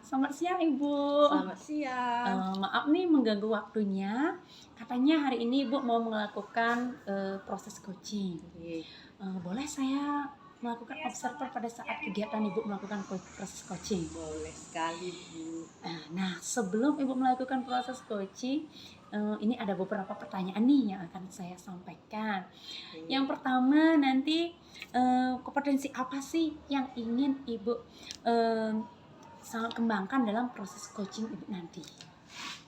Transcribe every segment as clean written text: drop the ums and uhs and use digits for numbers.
Selamat siang Ibu. Selamat siang. Maaf nih mengganggu waktunya. Katanya hari ini Ibu mau melakukan, proses coaching. Oke, Boleh saya melakukan observer pada saat kegiatan Ibu melakukan proses coaching? boleh sekali, Bu. Nah, sebelum Ibu melakukan proses coaching, ini ada beberapa pertanyaan nih yang akan saya sampaikan. Yang Oke. pertama nanti, kompetensi apa sih yang ingin Ibu, eee, kembangkan dalam proses coaching Ibu nanti?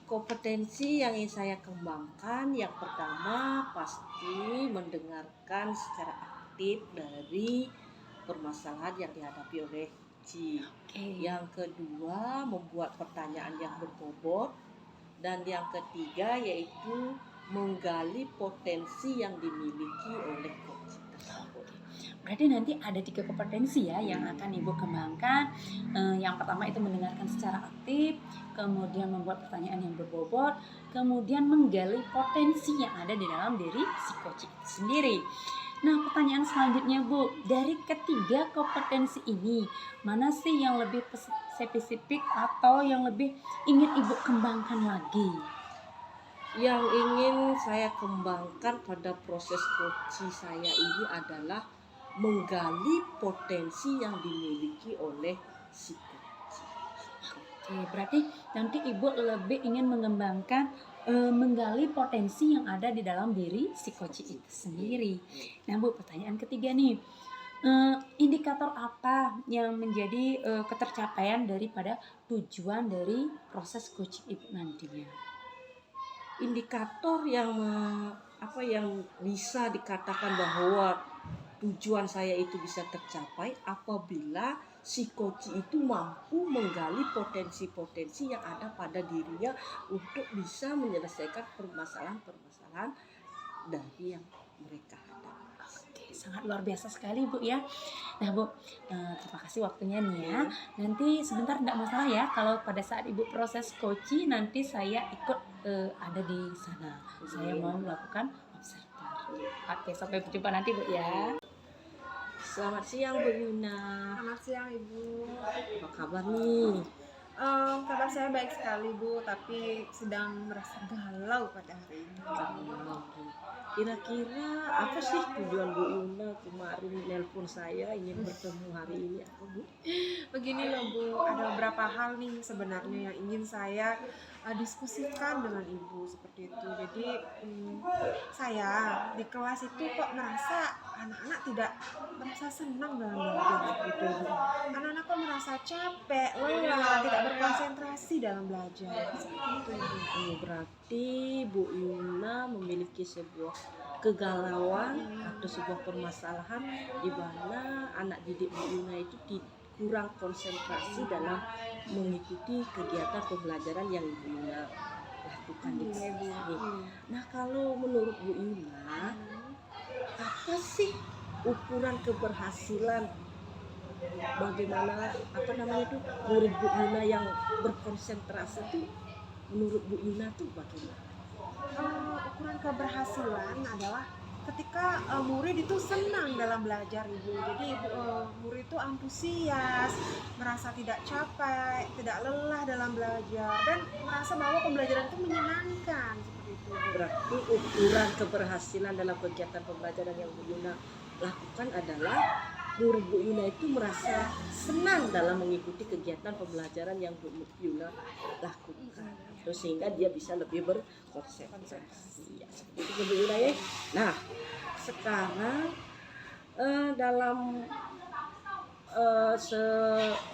Kompetensi yang ingin saya kembangkan, yang pertama pasti mendengarkan secara aktif dari permasalahan yang dihadapi oleh Ci. Oke. Yang kedua, membuat pertanyaan yang berbobot. Dan yang ketiga yaitu menggali potensi yang dimiliki oleh coach tersebut. Berarti nanti ada 3 kompetensi ya yang akan Ibu kembangkan. Yang pertama itu mendengarkan secara aktif, kemudian membuat pertanyaan yang berbobot, kemudian menggali potensi yang ada di dalam diri si coach itu sendiri. Nah, pertanyaan selanjutnya Bu, dari ketiga kompetensi ini, mana sih yang lebih spesifik atau yang lebih ingin Ibu kembangkan lagi? Yang ingin saya kembangkan pada proses coaching saya ini adalah menggali potensi yang dimiliki oleh si coach. Oke, berarti nanti Ibu lebih ingin mengembangkan, menggali potensi yang ada di dalam diri si coach itu sendiri. Nah Bu, pertanyaan ketiga nih, indikator apa yang menjadi, ketercapaian daripada tujuan dari proses coaching Ibu nantinya? Indikator yang bisa dikatakan bahwa tujuan saya itu bisa tercapai apabila si coach itu mampu menggali potensi-potensi yang ada pada dirinya untuk bisa menyelesaikan permasalahan-permasalahan dari yang mereka hadapi. Oke, sangat luar biasa sekali Bu ya. Nah Bu, terima kasih waktunya nih ya. Oke. Nanti sebentar enggak masalah ya kalau pada saat Ibu proses coaching nanti saya ikut, ada di sana. Saya Iya. mau melakukan observer. Oke, sampai berjumpa nanti Bu ya. Selamat siang Bu Yuna. Selamat siang Ibu. Apa kabar nih? Kabar saya baik sekali Bu, tapi sedang merasa galau pada hari ini. Kira-kira apa sih tujuan Bu Yuna kemarin nelpon saya ingin bertemu hari ini apa Bu? Begini loh Bu, ada beberapa hal nih sebenarnya yang ingin saya diskusikan dengan Ibu seperti itu. Jadi saya di kelas itu kok merasa anak-anak tidak merasa senang dalam belajar seperti itu Ibu. Anak-anak kok merasa capek, lelah, tidak berkonsentrasi dalam belajar seperti itu Ibu. Berarti Bu Yuna memiliki sebuah kegalauan atau sebuah permasalahan di mana anak didik Bu Yuna itu kurang konsentrasi dalam mengikuti kegiatan pembelajaran yang Bu Yuna lakukan di Iya Bu. sini. Nah, kalau menurut Bu Yuna, apa sih ukuran keberhasilan bagaimana itu murid Bu Yuna yang berkonsentrasi itu menurut Bu Yuna tuh bagaimana? Ukuran keberhasilan adalah ketika murid itu senang dalam belajar Ibu. Jadi murid itu antusias, merasa tidak capek, tidak lelah dalam belajar dan merasa bahwa pembelajaran itu menyenangkan seperti itu. Berarti ukuran keberhasilan dalam kegiatan pembelajaran yang Bu Yuna lakukan adalah murid Bu Yuna itu merasa senang dalam mengikuti kegiatan pembelajaran yang Bu Yuna lakukan. Terus sehingga dia bisa lebih berkonsentrasi. Ya, seperti itu Bu Yuna ya. Nah, sekarang dalam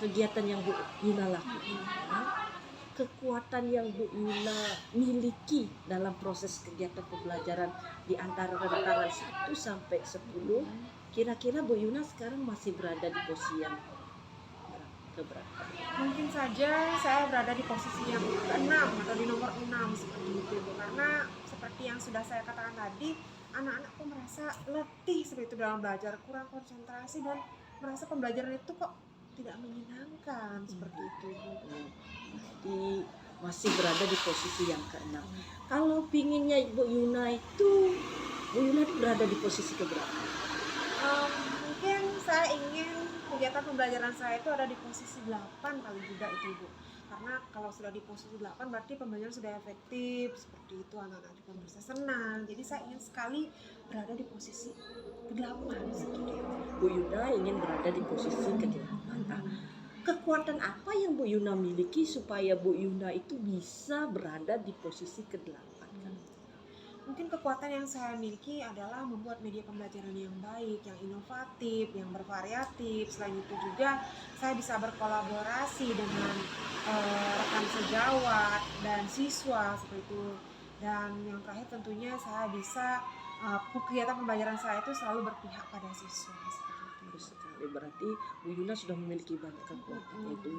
kegiatan yang Bu Yuna lakukan, kekuatan yang Bu Yuna miliki dalam proses kegiatan pembelajaran di antara rentangan 1 sampai 10, kira-kira Bu Yuna sekarang masih berada di posisi yang keberapa? Mungkin saja saya berada di posisi yang ke-6 atau di nomor 6 seperti itu Ibu. Karena seperti yang sudah saya katakan tadi, anak-anak kok merasa letih seperti itu dalam belajar, kurang konsentrasi dan merasa pembelajaran itu kok tidak menyenangkan seperti itu Ibu. Jadi masih berada di posisi yang ke-6. Kalau pinginnya Bu Yuna itu, Bu Yuna berada di posisi keberapa? Mungkin saya ingin kegiatan pembelajaran saya itu ada di posisi 8 paling tidak itu Ibu. karena kalau sudah di posisi 8 berarti pembelajaran sudah efektif, seperti itu anak-anak juga merasa senang. Jadi saya ingin sekali berada di posisi ke-8 seperti itu. Bu Yuna ingin berada di posisi ke-8. Nah, kekuatan apa yang Bu Yuna miliki supaya Bu Yuna itu bisa berada di posisi ke-8 kan? Mungkin kekuatan yang saya miliki adalah membuat media pembelajaran yang baik, yang inovatif, yang bervariatif. Selain itu juga saya bisa berkolaborasi dengan rekan sejawat dan siswa seperti itu. Dan yang terakhir tentunya saya bisa kegiatan pembelajaran saya itu selalu berpihak pada siswa seperti itu. Bagus sekali, berarti Bu Yuna sudah memiliki banyak kekuatan, yaitu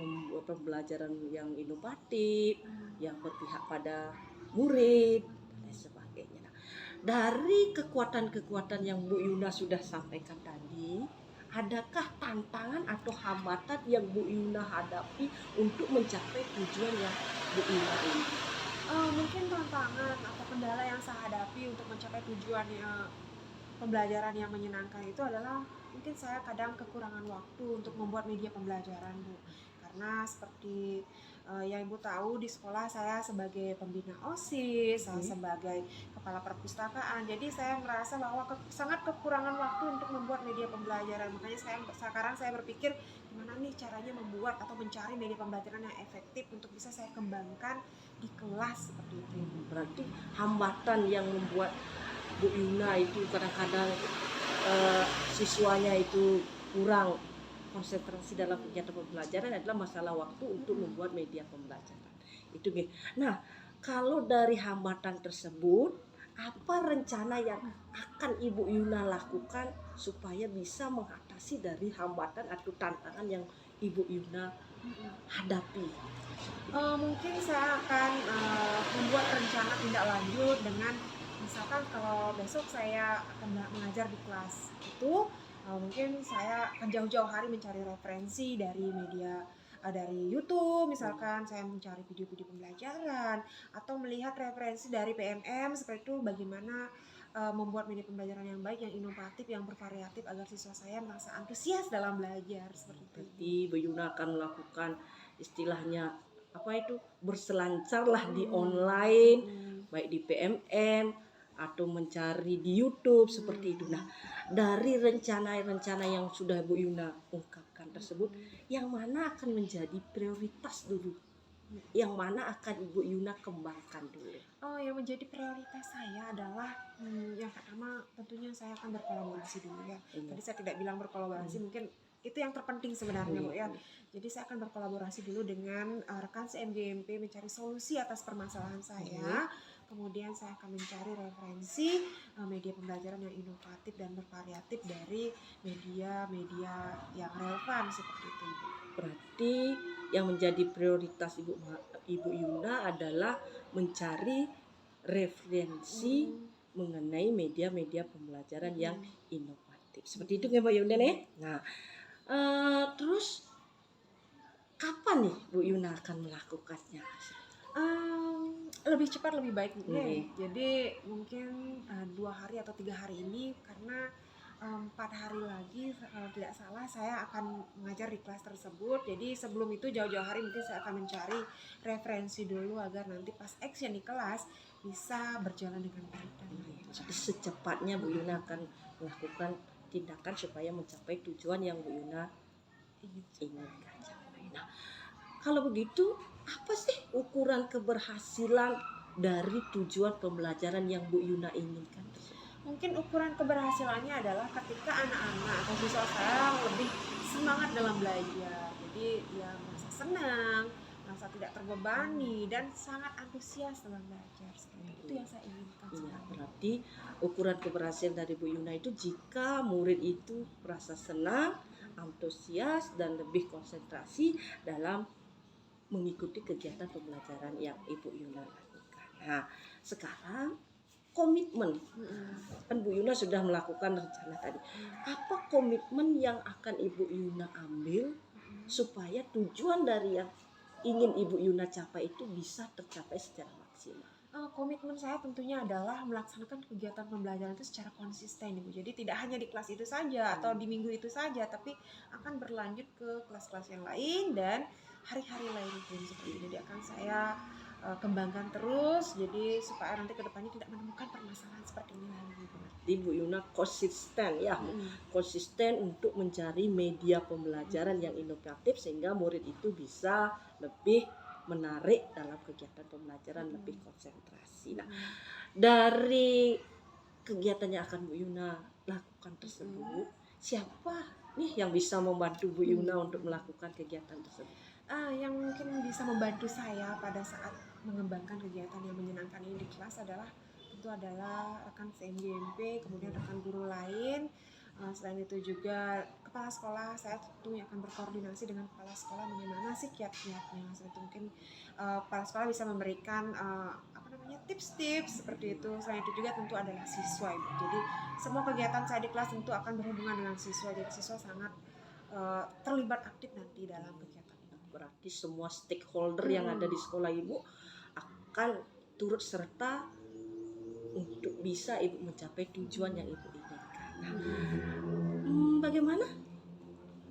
membuat pembelajaran yang inovatif, yang berpihak pada murid dan sebagainya. Nah, dari kekuatan-kekuatan yang Bu Yuna sudah sampaikan tadi, adakah tantangan atau hambatan yang Bu Yuna hadapi untuk mencapai tujuan yang Bu Yuna ini? Mungkin tantangan atau kendala yang saya hadapi untuk mencapai tujuan pembelajaran yang menyenangkan itu adalah mungkin saya kadang kekurangan waktu untuk membuat media pembelajaran, Bu. Karena seperti yang Ibu tahu di sekolah saya sebagai pembina OSIS, saya sebagai kepala perpustakaan. Jadi saya merasa bahwa sangat kekurangan waktu untuk membuat media pembelajaran. Makanya sekarang saya berpikir gimana nih caranya membuat atau mencari media pembelajaran yang efektif untuk bisa saya kembangkan di kelas seperti itu. Berarti hambatan yang membuat Bu Yuna itu kadang-kadang siswanya itu kurang konsentrasi dalam kegiatan pembelajaran adalah masalah waktu untuk membuat media pembelajaran. Itu gitu. Nah, kalau dari hambatan tersebut, apa rencana yang akan Ibu Yuna lakukan supaya bisa mengatasi dari hambatan atau tantangan yang Ibu Yuna hadapi? Mungkin saya akan membuat rencana tindak lanjut dengan misalkan kalau besok saya akan mengajar di kelas itu mungkin saya akan jauh-jauh hari mencari referensi dari media dari YouTube, misalkan saya mencari video-video pembelajaran atau melihat referensi dari PMM seperti itu bagaimana membuat media pembelajaran yang baik, yang inovatif, yang bervariatif agar siswa saya merasa antusias dalam belajar seperti itu. Berarti Bu Yuna akan melakukan istilahnya apa itu berselancarlah di online, baik di PMM atau mencari di YouTube seperti itu. Nah, dari rencana-rencana yang sudah Bu Yuna ungkapkan tersebut, yang mana akan menjadi prioritas dulu? Yang mana akan Ibu Yuna kembangkan dulu? Yang menjadi prioritas saya adalah yang pertama tentunya saya akan berkolaborasi dulu ya. Tadi saya tidak bilang berkolaborasi, mungkin itu yang terpenting sebenarnya Bu ya. Jadi saya akan berkolaborasi dulu dengan rekan CMJMP mencari solusi atas permasalahan saya. Kemudian saya akan mencari referensi media pembelajaran yang inovatif dan bervariatif dari media-media yang relevan seperti itu. Berarti yang menjadi prioritas Ibu Yuna adalah mencari referensi mengenai media-media pembelajaran yang inovatif. Seperti itu ya Mbak Yuna nih. Nah, terus kapan nih Bu Yuna akan melakukannya? Lebih cepat lebih baik Bu. Oke. Jadi mungkin 2 hari atau 3 hari ini karena 4 hari lagi kalau tidak salah saya akan mengajar di kelas tersebut. Jadi sebelum itu jauh-jauh hari mungkin saya akan mencari referensi dulu agar nanti pas action di kelas bisa berjalan dengan baik dan lancar. Jadi secepatnya Bu Yuna akan melakukan tindakan supaya mencapai tujuan yang Bu Yuna inginkan capai. Nah, kalau begitu apa sih ukuran keberhasilan dari tujuan pembelajaran yang Bu Yuna inginkan tersebut? Mungkin ukuran keberhasilannya adalah ketika anak-anak atau siswa saya lebih semangat dalam belajar. Jadi dia merasa senang, merasa tidak terbebani dan sangat antusias dalam belajar. Seperti itu yang saya inginkan. Iya, berarti ukuran keberhasilan dari Bu Yuna itu jika murid itu merasa senang, antusias dan lebih konsentrasi dalam mengikuti kegiatan pembelajaran yang Ibu Yuna lakukan. Nah, sekarang komitmen. Kan Bu Yuna sudah melakukan rencana tadi. Apa komitmen yang akan Ibu Yuna ambil supaya tujuan dari yang ingin Ibu Yuna capai itu bisa tercapai secara maksimal? Komitmen saya tentunya adalah melaksanakan kegiatan pembelajaran itu secara konsisten, Ibu. Jadi tidak hanya di kelas itu saja atau di minggu itu saja, tapi akan berlanjut ke kelas-kelas yang lain dan hari-hari lain pun seperti itu. Jadi akan saya kembangkan terus, jadi supaya nanti kedepannya tidak menemukan permasalahan seperti ini lagi, Ibu. Ibu Yuna konsisten ya, Mm-mm. konsisten untuk mencari media pembelajaran yang inovatif sehingga murid itu bisa lebih menarik dalam kegiatan pembelajaran, lebih konsentrasi. Nah, Mm-mm. dari kegiatan yang akan Bu Yuna lakukan tersebut, siapa nih yang bisa membantu Bu Yuna untuk melakukan kegiatan tersebut? Yang mungkin bisa membantu saya pada saat mengembangkan kegiatan yang menyenangkan ini di kelas adalah tentu adalah rekan CMJMP, kemudian rekan guru lain. Selain itu juga kepala sekolah, saya tentunya akan berkoordinasi dengan kepala sekolah bagaimana sih kiat-kiatnya. Seperti itu mungkin kepala sekolah bisa memberikan tips-tips seperti itu. Selain itu juga tentu adalah siswa, Ibu. Jadi semua kegiatan saya di kelas tentu akan berhubungan dengan siswa. Jadi siswa sangat terlibat aktif nanti dalam kegiatan ini. Berarti semua stakeholder yang ada di sekolah Ibu akan turut serta untuk bisa Ibu mencapai tujuan yang Ibu inginkan. Bagaimana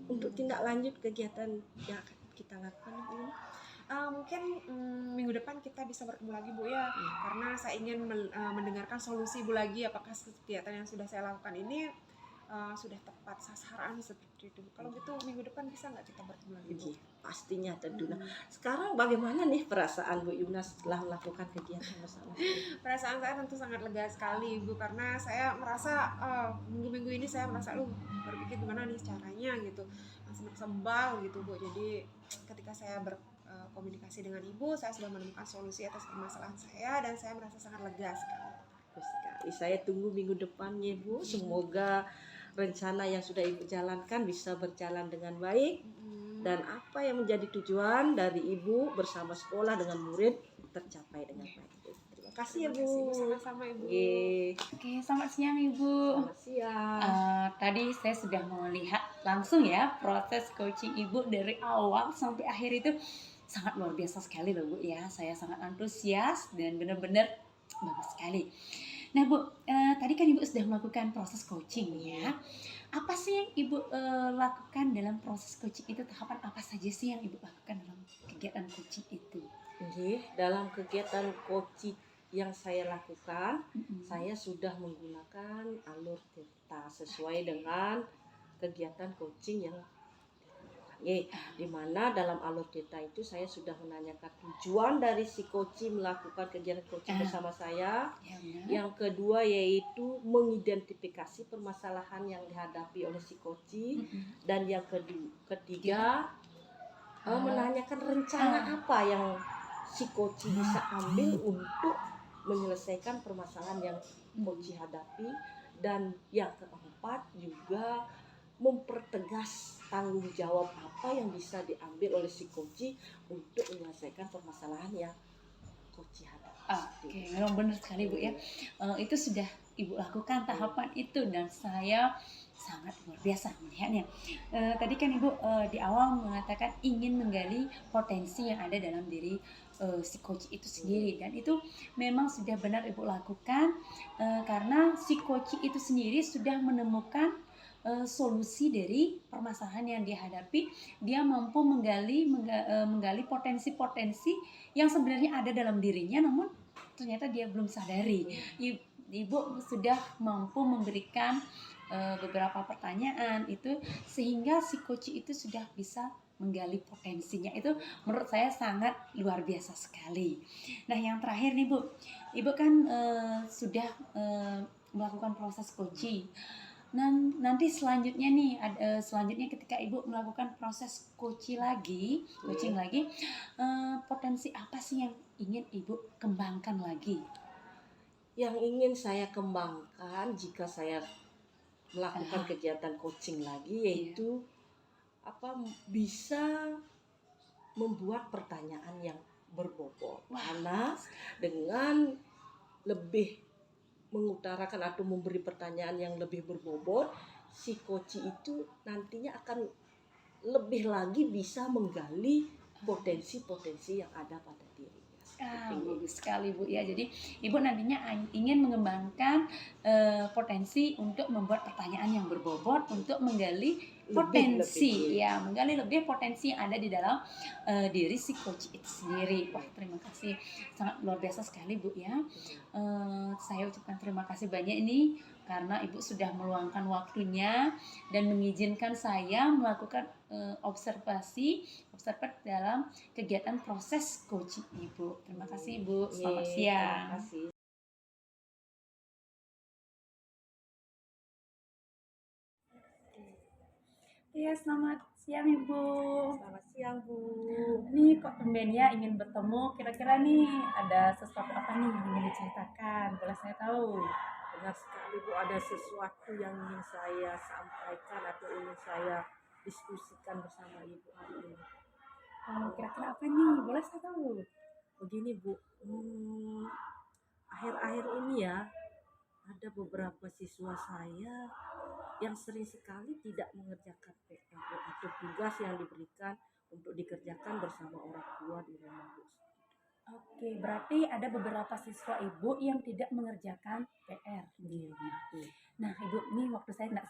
untuk tindak lanjut kegiatan yang akan kita lakukan Ibu? Mungkin minggu depan kita bisa bertemu lagi, Bu, ya, karena saya ingin mendengarkan solusi Ibu lagi apakah kegiatan yang sudah saya lakukan ini sudah tepat sasaran seperti itu. Kalau gitu minggu depan bisa nggak kita bertemu lagi, Bu? Pastinya tentu. Nah, sekarang bagaimana nih perasaan Bu Yuna setelah melakukan kegiatan bersama? Perasaan saya tentu sangat lega sekali, Ibu, karena saya merasa minggu-minggu ini saya merasa berpikir gimana nih caranya gitu, masih sebal gitu, Bu. Jadi ketika saya berkomunikasi dengan Ibu, saya sudah menemukan solusi atas permasalahan saya dan saya merasa sangat lega sekali. Bagus sekali. Saya tunggu minggu depannya Bu. Semoga rencana yang sudah Ibu jalankan bisa berjalan dengan baik dan apa yang menjadi tujuan dari Ibu bersama sekolah dengan murid tercapai dengan baik. Terima kasih ya Bu. Sama-sama, Ibu. Oke, selamat siang Ibu. Selamat siang. Tadi saya sudah melihat langsung ya proses coaching Ibu dari awal sampai akhir itu sangat luar biasa sekali loh Bu ya. Saya sangat antusias dan benar-benar bagus sekali. Nah Bu, tadi kan Ibu sudah melakukan proses coaching ya. Apa sih yang Ibu lakukan dalam proses coaching itu? Tahapan apa saja sih yang Ibu lakukan dalam kegiatan coaching itu? Dalam kegiatan coaching yang saya lakukan, saya sudah menggunakan alur theta sesuai dengan kegiatan coaching yang di mana dalam alur theta itu saya sudah menanyakan tujuan dari si coaching melakukan kegiatan coaching bersama saya. Yang kedua yaitu mengidentifikasi permasalahan yang dihadapi oleh si coaching dan yang ketiga menanyakan rencana apa yang si coaching bisa ambil untuk menyelesaikan permasalahan yang coaching hadapi, dan yang keempat juga mempertegas tanggung jawab apa yang bisa diambil oleh si coaching untuk menyelesaikan permasalahan yang coaching hadapi. Oke, memang benar sekali Bu ya. Itu sudah Ibu lakukan tahapan itu dan saya sangat luar biasa melihatnya. Tadi kan Ibu di awal mengatakan ingin menggali potensi yang ada dalam diri si coach itu sendiri, dan itu memang sudah benar Ibu lakukan karena si coach itu sendiri sudah menemukan solusi dari permasalahan yang dihadapi. Dia mampu menggali potensi-potensi yang sebenarnya ada dalam dirinya, namun ternyata dia belum sadari. Ibu sudah mampu memberikan beberapa pertanyaan itu sehingga si coach itu sudah bisa menggali potensinya. Itu menurut saya sangat luar biasa sekali. Nah, yang terakhir nih Bu, Ibu kan sudah melakukan proses coaching. Nanti selanjutnya nih, selanjutnya ketika Ibu melakukan proses coaching lagi, potensi apa sih yang ingin Ibu kembangkan lagi? Yang ingin saya kembangkan jika saya melakukan kegiatan coaching lagi yaitu bisa membuat pertanyaan yang berbobot. Karena dengan lebih mengutarakan atau memberi pertanyaan yang lebih berbobot, si coach itu nantinya akan lebih lagi bisa menggali potensi-potensi yang ada pada dirinya. Bagus sekali Bu ya. Jadi Ibu nantinya ingin mengembangkan potensi untuk membuat pertanyaan yang berbobot untuk menggali potensi ya, menggali lebih potensi yang ada di dalam diri si coach itu sendiri. Wah, terima kasih, sangat luar biasa sekali Bu ya. Saya ucapkan terima kasih banyak ini karena Ibu sudah meluangkan waktunya dan mengizinkan saya melakukan observasi dalam kegiatan proses coaching Ibu. Terima kasih Ibu. Selamat siang. Terima kasih. Iya, selamat siang Ibu. Selamat siang Bu. Ini kok tumben ya ingin bertemu. Kira-kira nih ada sesuatu apa nih yang ingin diceritakan? Boleh saya tahu? Benar sekali Bu, ada sesuatu yang ingin saya sampaikan atau ingin saya diskusikan bersama Ibu hari ini. Kira-kira apa nih? Boleh saya tahu? Begini Bu, akhir-akhir ini ya ada beberapa siswa saya yang sering sekali tidak mengerjakan PR atau tugas yang diberikan untuk dikerjakan bersama orang tua di rumah Bu. Oke, berarti ada beberapa siswa Ibu yang tidak mengerjakan PR di rumah. Nah, Ibu, ini waktu saya enggak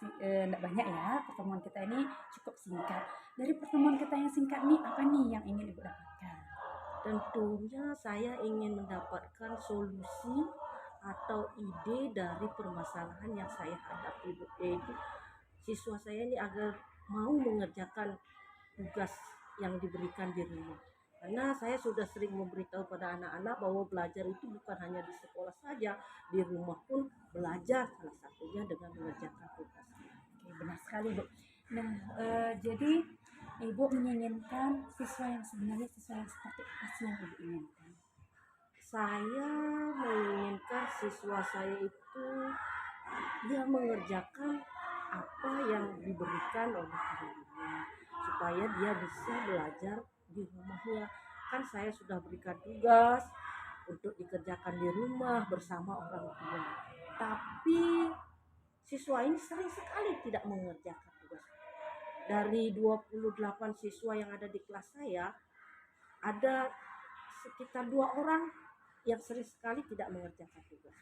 banyak ya. Pertemuan kita ini cukup singkat. Dari pertemuan kita yang singkat nih, apa nih yang ingin Ibu dapatkan? Tentunya saya ingin mendapatkan solusi atau ide dari permasalahan yang saya hadapi Bu, yaitu siswa saya ini agar mau mengerjakan tugas yang diberikan di rumah. Karena saya sudah sering memberitahu pada anak-anak bahwa belajar itu bukan hanya di sekolah saja, di rumah pun belajar, salah satunya dengan mengerjakan tugas. Oke, benar sekali Bu. Nah, jadi Ibu menginginkan siswa yang sebenarnya siswa yang seperti apa sih yang Ibu inginkan? Saya menginginkan siswa saya itu dia mengerjakan apa yang diberikan oleh gurunya supaya dia bisa belajar di rumahnya. Kan saya sudah berikan tugas untuk dikerjakan di rumah bersama orang tua, tapi siswa ini sering sekali tidak mengerjakan tugas. Dari 28 siswa yang ada di kelas saya, ada sekitar 2 orang yang sering sekali tidak mengerjakan tugas.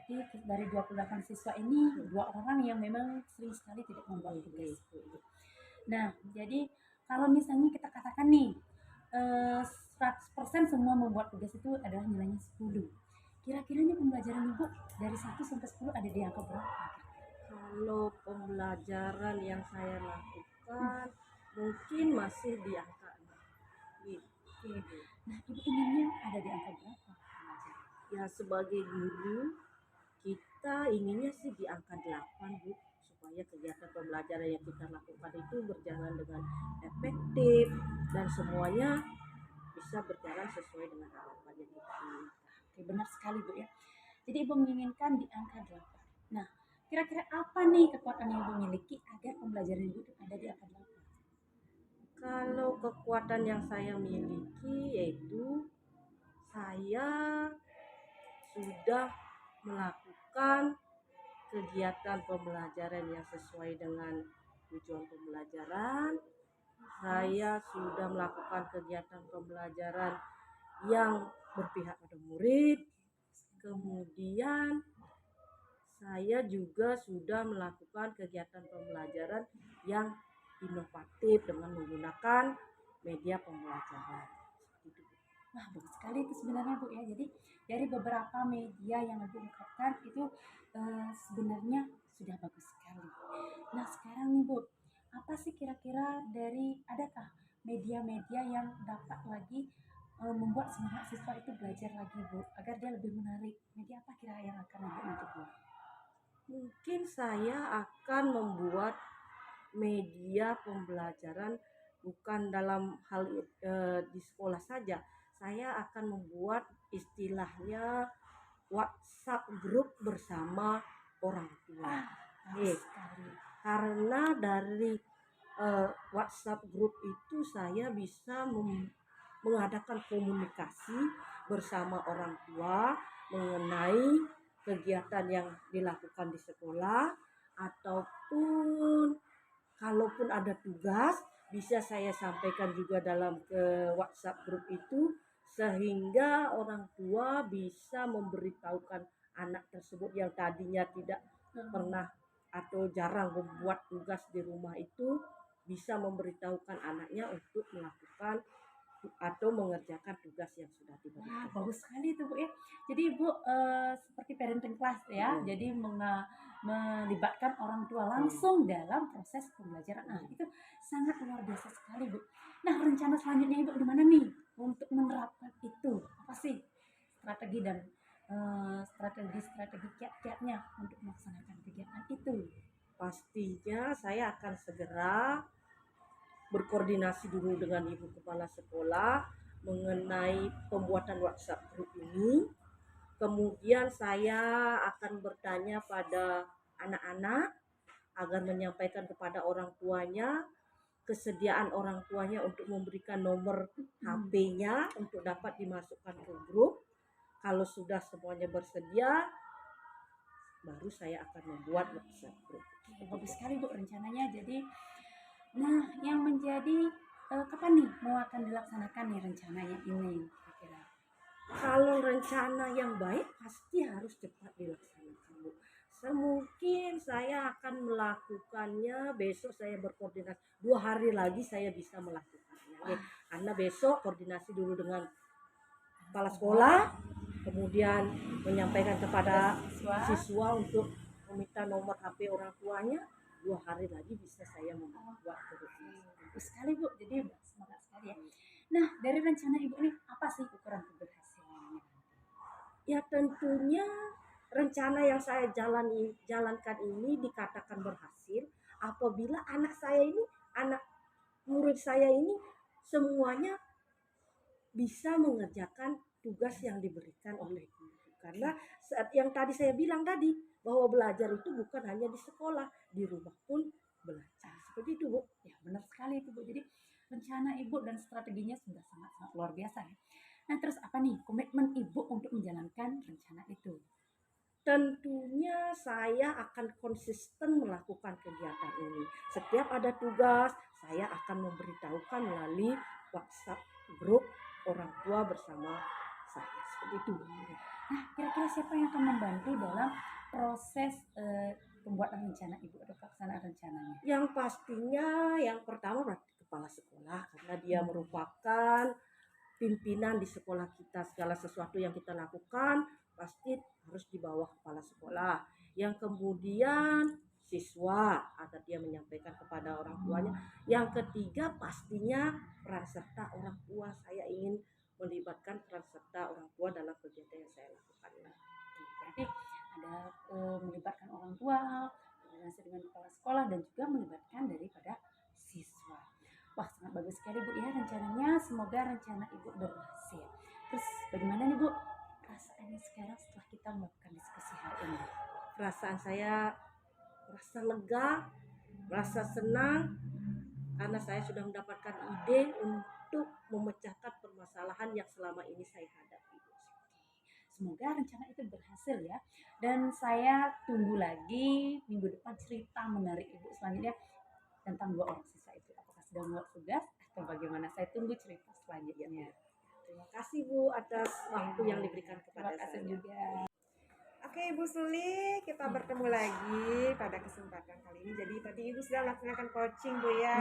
Jadi dari 28 siswa ini 2 orang yang memang sering sekali tidak membuat tugas. Nah, jadi kalau misalnya kita katakan nih 100% semua membuat tugas itu adalah nilainya 10. Kira-kira ini pembelajaran Ibu dari 1 sampai 10 ada di angka berapa? Kalau pembelajaran yang saya lakukan mungkin masih di angka 6. Oke. Nah, Ibu inginnya ada di angka berapa? Ya sebagai guru kita inginnya sih di angka 8 Bu, supaya kegiatan pembelajaran yang kita lakukan itu berjalan dengan efektif dan semuanya bisa berjalan sesuai dengan harapan yang kita inginkan. Oke, benar sekali Bu ya. Jadi Ibu menginginkan di angka 8. Nah, kira-kira apa nih kekuatan yang Ibu miliki agar pembelajaran Ibu ada di angka 8? Kalau kekuatan yang saya miliki yaitu saya sudah melakukan kegiatan pembelajaran yang sesuai dengan tujuan pembelajaran. Saya sudah melakukan kegiatan pembelajaran yang berpihak pada murid. Kemudian saya juga sudah melakukan kegiatan pembelajaran yang inovatif dengan menggunakan media pembelajaran. Wah, bagus sekali itu sebenarnya Bu ya. Jadi dari beberapa media yang Ibu ungkapkan itu sebenarnya sudah bagus sekali. Nah, sekarang nih Bu, apa sih kira-kira adakah media-media yang dapat lagi membuat semangat siswa itu belajar lagi Bu, agar dia lebih menarik? Media apa kira yang akan Ibu untuk Bu? Mungkin saya akan membuat media pembelajaran bukan dalam hal di sekolah saja. Saya akan membuat istilahnya WhatsApp grup bersama orang tua. Karena dari WhatsApp grup itu saya bisa mengadakan komunikasi bersama orang tua mengenai kegiatan yang dilakukan di sekolah, ataupun kalaupun ada tugas bisa saya sampaikan juga dalam ke WhatsApp grup itu sehingga orang tua bisa memberitahukan anak tersebut yang tadinya tidak pernah atau jarang membuat tugas di rumah itu, bisa memberitahukan anaknya untuk melakukan atau mengerjakan tugas yang sudah Wah, diberikan. bagus sekali itu Bu ya. Jadi Ibu seperti parenting class ya. Jadi melibatkan orang tua langsung dalam proses pembelajaran. Nah, itu sangat luar biasa sekali Bu. Nah, rencana selanjutnya Ibu gimana nih untuk menerapkan itu? Apa sih strategi dan strategi kiat-kiatnya untuk melaksanakan kegiatan itu? Pastinya saya akan segera berkoordinasi dulu dengan ibu kepala sekolah mengenai pembuatan WhatsApp group ini. Kemudian saya akan bertanya pada anak-anak agar menyampaikan kepada orang tuanya kesediaan orang tuanya untuk memberikan nomor HP-nya untuk dapat dimasukkan ke grup. Kalau sudah semuanya bersedia, baru saya akan membuat WhatsApp group. Bagus sekali Bu rencananya. Jadi, nah yang menjadi kapan nih mau akan dilaksanakan nih rencananya ini kira-kira? Kalau rencana yang baik pasti harus cepat dilaksanakan, Bu. Semungkin saya akan melakukannya besok, saya berkoordinasi 2 hari lagi saya bisa melakukannya. Oke. Karena besok koordinasi dulu dengan kepala sekolah, kemudian menyampaikan kepada siswa untuk meminta nomor HP orang tuanya. 2 hari lagi bisa saya membuat koordinasi. Bagus sekali Bu, jadi semangat sekali ya. Nah dari rencana Ibu ini apa sih ukuran keberhasilannya? Ya tentunya rencana yang saya jalankan ini dikatakan berhasil apabila anak murid saya ini semuanya bisa mengerjakan tugas yang diberikan oleh guru. Karena yang tadi saya bilang tadi bahwa belajar itu bukan hanya di sekolah, di rumah pun belajar. Seperti itu, Bu. Ya benar sekali itu Bu. Jadi rencana Ibu dan strateginya sudah sangat-sangat luar biasa ya. Nah terus apa nih komitmen Ibu untuk menjalankan rencana itu? Tentunya saya akan konsisten melakukan kegiatan ini. Setiap ada tugas, saya akan memberitahukan melalui WhatsApp grup orang tua bersama saya. Seperti itu. Nah kira-kira siapa yang akan membantu dalam proses pembuatan rencana Ibu atau pelaksanaan rencananya? Yang pastinya yang pertama berarti kepala sekolah karena dia merupakan pimpinan di sekolah kita. Segala sesuatu yang kita lakukan pasti harus di bawah kepala sekolah. Yang kemudian siswa agar dia menyampaikan kepada orang tuanya. Yang ketiga pastinya peran serta orang tua. Saya ingin melibatkan peran serta orang tua dalam kegiatan yang saya lakukan. Berarti ada melibatkan orang tua, koordinasi dengan kepala sekolah dan juga melibatkan daripada siswa. Wah sangat bagus sekali Bu ya rencananya. Semoga rencana Ibu berhasil. Terus bagaimana nih Bu perasaannya sekarang setelah kita melakukan diskusi hari ini? Perasaan saya merasa lega, merasa senang karena saya sudah mendapatkan ide untuk memecahkan permasalahan yang selama ini saya hadapi. Semoga rencana itu berhasil ya. Dan saya tunggu lagi minggu depan cerita menarik Ibu selanjutnya tentang 2 orang siswa itu. Apakah sudah membuat tugas atau bagaimana? Saya tunggu cerita selanjutnya. Terima kasih Bu atas waktu yang diberikan kepada Terima kasih saya. juga. Oke Ibu Suli, kita bertemu lagi pada kesempatan kali ini. Jadi tadi Ibu sudah melaksanakan coaching Bu ya.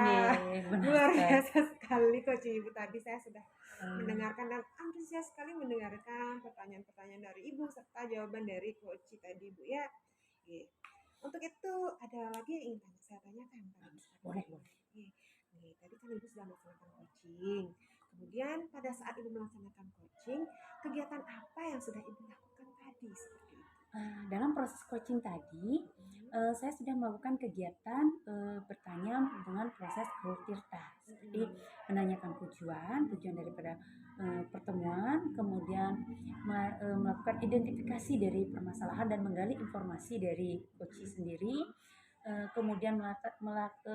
Luar biasa sekali coaching Ibu tadi. Saya sudah mendengarkan dan antusias sekali mendengarkan pertanyaan-pertanyaan dari Ibu serta jawaban dari coach tadi Bu ya. Oke. Untuk itu ada lagi yang ingin saya tanyakan. Boleh. Tadi kan Ibu sudah melaksanakan coaching. Kemudian pada saat Ibu melaksanakan coaching, kegiatan apa yang sudah Ibu lakukan tadi seperti itu? Dalam proses coaching tadi, saya sudah melakukan kegiatan bertanya dengan proses Tirta, seperti menanyakan tujuan daripada pertemuan, kemudian melakukan identifikasi dari permasalahan dan menggali informasi dari coach sendiri, kemudian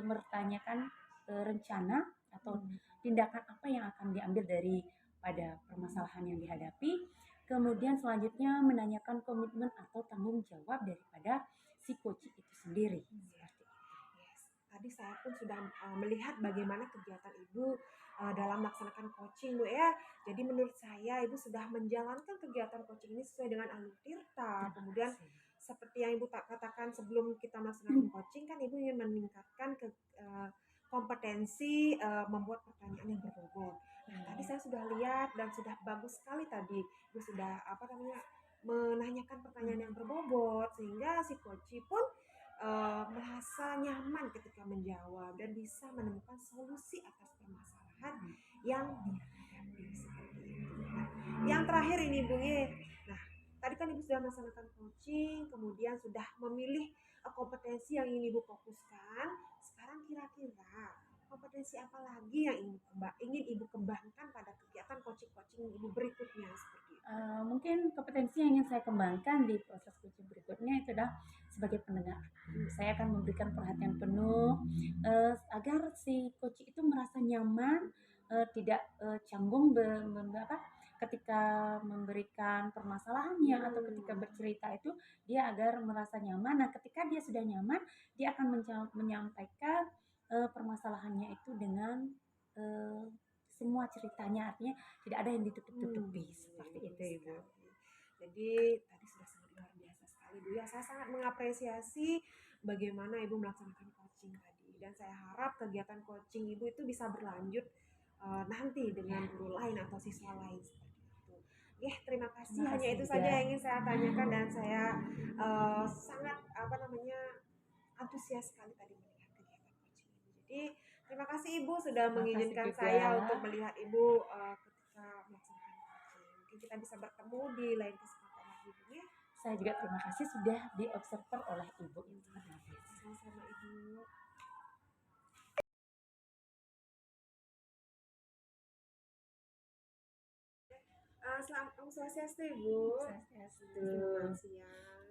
bertanyakan rencana atau tindakan apa yang akan diambil dari pada permasalahan yang dihadapi. Kemudian selanjutnya menanyakan komitmen atau tanggung jawab daripada si coach itu sendiri. Seperti itu. Tadi saya pun sudah melihat bagaimana kegiatan Ibu dalam melaksanakan coaching Bu ya. Jadi menurut saya Ibu sudah menjalankan kegiatan coaching ini sesuai dengan alur tirta. Kemudian seperti yang Ibu tak katakan sebelum kita melaksanakan coaching kan Ibu ingin meningkatkan kompetensi membuat pertanyaan yang berbobot. Nah, tadi saya sudah lihat dan sudah bagus sekali tadi. Ibu sudah menanyakan pertanyaan yang berbobot sehingga si coach pun merasa nyaman ketika menjawab dan bisa menemukan solusi atas permasalahan yang dihadapi seperti itu. Nah, yang terakhir ini Bu Ye. Nah, tadi kan Ibu sudah melaksanakan coaching, kemudian sudah memilih kompetensi yang ingin Ibu fokuskan. Sekarang kira-kira kompetensi apa lagi yang ingin Ibu kembangkan pada kegiatan coaching Ibu berikutnya seperti itu? Mungkin kompetensi yang ingin saya kembangkan di proses coaching berikutnya itu adalah sebagai pendengar. Saya akan memberikan perhatian penuh agar si coach itu merasa nyaman, tidak canggung ketika memberikan permasalahannya atau ketika bercerita itu dia agar merasa nyaman. Nah, ketika dia sudah nyaman, dia akan menyampaikan permasalahannya itu dengan semua ceritanya, artinya tidak ada yang ditutup-tutupi seperti itu Ibu. Jadi tadi sudah sangat luar biasa sekali Bu ya. Saya sangat mengapresiasi bagaimana Ibu melaksanakan coaching tadi dan saya harap kegiatan coaching Ibu itu bisa berlanjut nanti dengan guru lain atau siswa lain seperti itu. Terima kasih. Hanya itu saja yang ingin saya tanyakan dan saya sangat antusias sekali tadi melihat kegiatan coaching Ibu. Jadi terima kasih Ibu sudah mengizinkan saya untuk melihat Ibu ketika melaksanakan coaching. Mungkin kita bisa bertemu di lain kesempatan lagi Bu ya. Saya juga terima kasih sudah diobserver oleh Ibu. Sama-sama Ibu. Selamat Swastiastu Ibu. Selamat siang.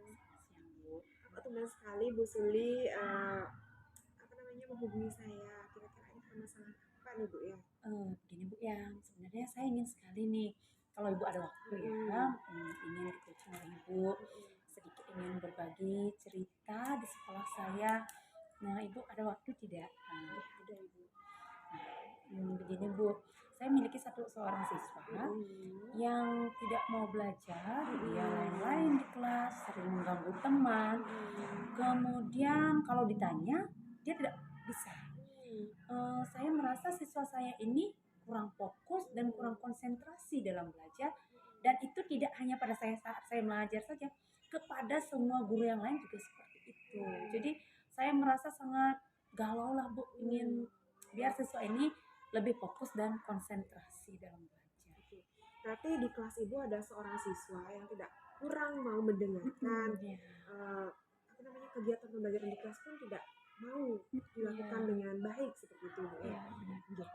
Bu. Teman sekali Bu Suli menghubungi saya. Kira-kira ini permasalahan apa nih Bu ya? Begini Bu ya, sebenarnya saya ingin sekali nih kalau Ibu ada waktu ya, ingin dikoaching oleh Ibu, sedikit ingin berbagi cerita di sekolah saya. Nah, Ibu ada waktu tidak? Ada Ibu. Begini Bu, saya memiliki seorang siswa yang tidak mau belajar, dia lain-lain di kelas, sering mengganggu teman. Kemudian kalau ditanya, dia tidak bisa. Saya merasa siswa saya ini kurang fokus dan kurang konsentrasi dalam belajar, dan itu tidak hanya pada saya saat saya belajar saja, kepada semua guru yang lain juga seperti itu. Jadi saya merasa sangat galau lah Bu, ingin biar siswa ini lebih fokus dan konsentrasi dalam belajar. Berarti di kelas Ibu ada seorang siswa yang tidak kurang mau mendengarkan kegiatan pembelajaran di kelas pun tidak mau dilakukan dengan baik seperti itu Bu ya.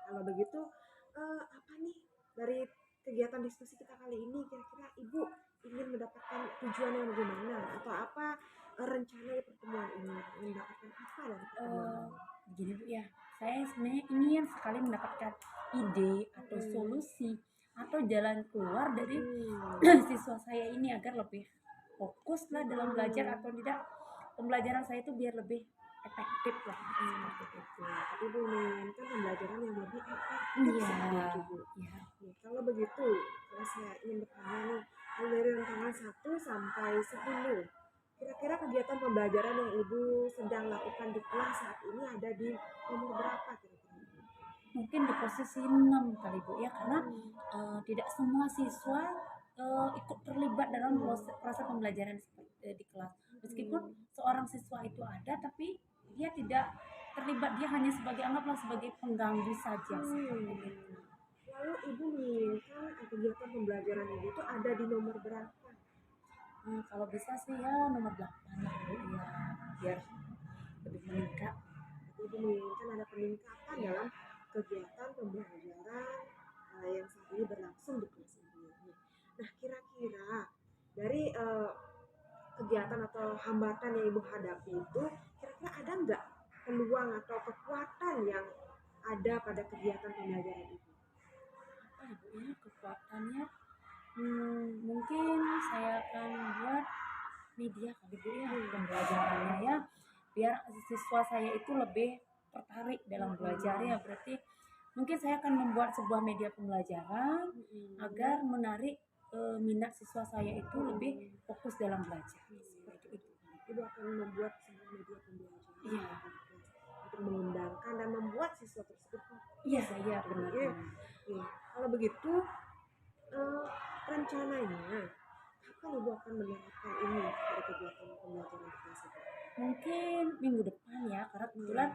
Kalau begitu apa nih dari kegiatan diskusi kita kali ini, kira-kira Ibu ingin mendapatkan tujuan yang bagaimana atau apa rencana pertemuan ini, mendapatkan apa dari pertemuan ini? Begini Bu ya, saya sebenarnya ingin sekali mendapatkan ide atau solusi atau jalan keluar dari siswa saya ini agar lebih fokus lah dalam belajar, atau tidak pembelajaran saya itu biar lebih efektif lah seperti itu. Ibu menginginkan pembelajaran yang lebih efektif seperti itu Bu. Kalau begitu, saya ingin bertanya nih, dari rentangan 1 sampai 10, kira-kira kegiatan pembelajaran yang Ibu sedang lakukan di kelas saat ini ada di nomor berapa kira-kira? Mungkin di posisi 6 kali Bu ya, karena tidak semua siswa ikut terlibat dalam proses pembelajaran di kelas. Meskipun seorang siswa itu ada, tapi dia tidak terlibat, dia hanya anggaplah sebagai pengganggu saja. Lalu Ibu menginginkan kegiatan pembelajaran itu ada di nomor berapa? Kalau bisa sih ya nomor 8 lah Bu ya, biar lebih meningkat. Ibu menginginkan ada peningkatan dalam kegiatan pembelajaran yang saat ini berlangsung di kelas ini. Nah, kira-kira dari kegiatan atau hambatan yang Ibu hadapi itu, kira-kira ada nggak peluang atau kekuatan yang ada pada kegiatan pembelajaran itu? Apa Ibu ya kekuatannya? Mungkin saya akan buat media kali Bu ya pembelajarannya ya, biar siswa saya itu lebih tertarik dalam belajarnya. Berarti Mungkin saya akan membuat sebuah media pembelajaran agar menarik minat siswa saya itu lebih fokus dalam belajar. Seperti itu. Ibu akan membuat sebuah media pembelajaran Iya. untuk mengundangkan dan membuat siswa tersebut Iya, iya benar. Iya. Oke, kalau begitu eh, rencananya kapan ibu akan menerapkan ini pada kegiatan pembelajaran di kelas ibu? Mungkin minggu depan ya, karena kebetulan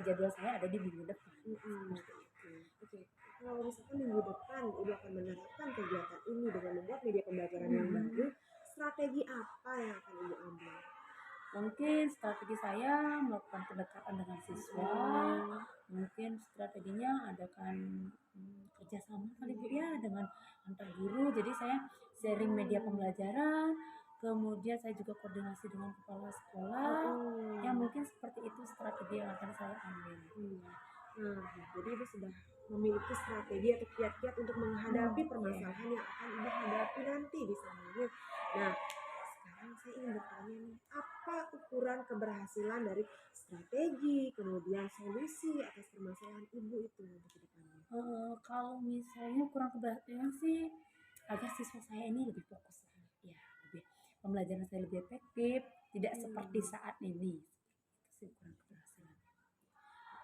jadwal saya ada di minggu depan. Oke, kalau misalkan minggu depan ibu akan menerapkan kegiatan ini dengan membuat media pembelajaran yang baru, strategi apa yang akan ibu ambil? Mungkin strategi saya melakukan pendekatan dengan siswa. Mungkin strateginya adakan kerjasama kali Bu ya dengan antar guru. Jadi saya sharing media pembelajaran. Kemudian saya juga koordinasi dengan kepala sekolah. Ya mungkin seperti itu strategi yang akan saya ambil. Nah, jadi ibu sudah memiliki strategi atau kiat-kiat untuk menghadapi permasalahan yang akan ibu hadapi nanti di sananya. Nah, sekarang saya ingin bertanya nih, apa ukuran keberhasilan dari strategi, kemudian solusi atas permasalahan ibu itu untuk kedepannya? Kalau misalnya kurang keberhasilan sih agar siswa saya ini lebih fokus ya, lebih pembelajaran saya lebih efektif, tidak seperti saat ini. Itu sih kurang keberhasilan.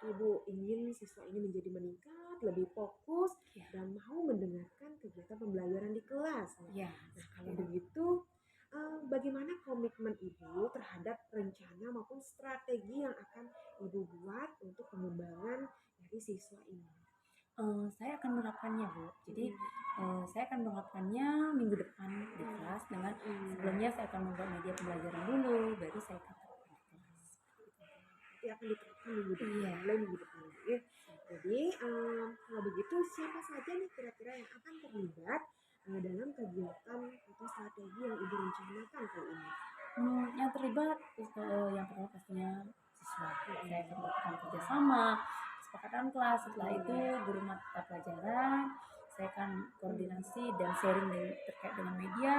Ibu ingin siswa ini menjadi meningkat, lebih fokus, Ya. dan mau mendengarkan kegiatan pembelajaran di kelas. Ya, Nah, kalau begitu, bagaimana komitmen ibu terhadap rencana maupun strategi yang akan ibu buat untuk pengembangan dari siswa ini? Saya akan menerapkannya Bu. Jadi saya akan menerapkannya minggu depan di kelas dengan sebelumnya saya akan membuat media pembelajaran dulu, baru saya akan terapkan di kelas. Nanti akan diterapkan minggu depan, Iya. mulai minggu depan ya. Jadi kalau begitu siapa saja nih kira-kira yang akan terlibat dalam kegiatan atau strategi yang ibu rencanakan kali ini? Yang terlibat yang pertama pastinya siswa. Saya akan melakukan kerjasama, kesepakatan kelas. Setelah itu guru mata pelajaran, saya akan koordinasi dan sharing terkait dengan media.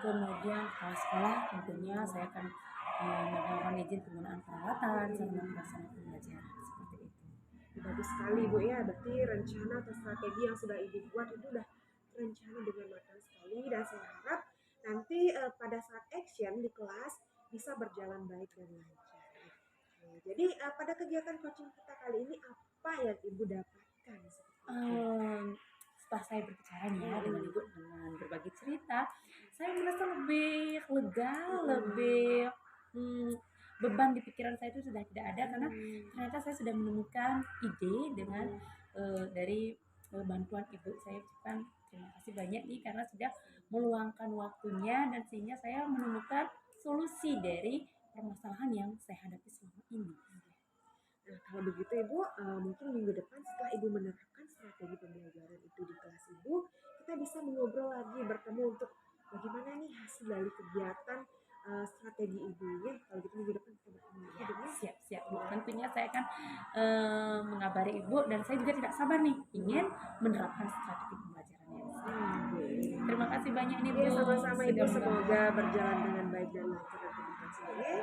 Kemudian kepala sekolah tentunya saya akan memohon izin penggunaan peralatan selama pelaksanaan pembelajaran seperti itu. Bagus sekali Bu ya, berarti rencana atau strategi yang sudah ibu buat itu udah rencana dengan matang sekali, dan saya harap nanti pada saat action di kelas bisa berjalan baik dan lancar. Oke, jadi pada kegiatan coaching kita kali ini apa yang ibu dapatkan seperti itu? Setelah saya berbicara nih ya dengan ibu dengan berbagi cerita, saya merasa lebih lega, lebih beban di pikiran saya itu sudah tidak ada karena ternyata saya sudah menemukan ide dengan dari bantuan ibu. Saya ucapkan terima kasih banyak nih karena sudah meluangkan waktunya dan sehingga saya menemukan solusi dari permasalahan yang saya hadapi selama ini. Nah, kalau begitu Ibu, mungkin minggu depan setelah Ibu menerapkan strategi pembelajaran itu di kelas Ibu, kita bisa mengobrol lagi, bertemu untuk bagaimana nih hasil dari kegiatan strategi Ibu ya. Kalau gitu minggu depan kita bertemu lagi Ya, dengan siap Bu. Tentunya saya akan mengabari ibu dan saya juga tidak sabar nih ingin menerapkan strategi pembelajaran yang Terima kasih banyak nih Bu. Iya, sama-sama Ibu, Sudah semoga berjalan dengan baik dan lancar dan teman-teman semuanya.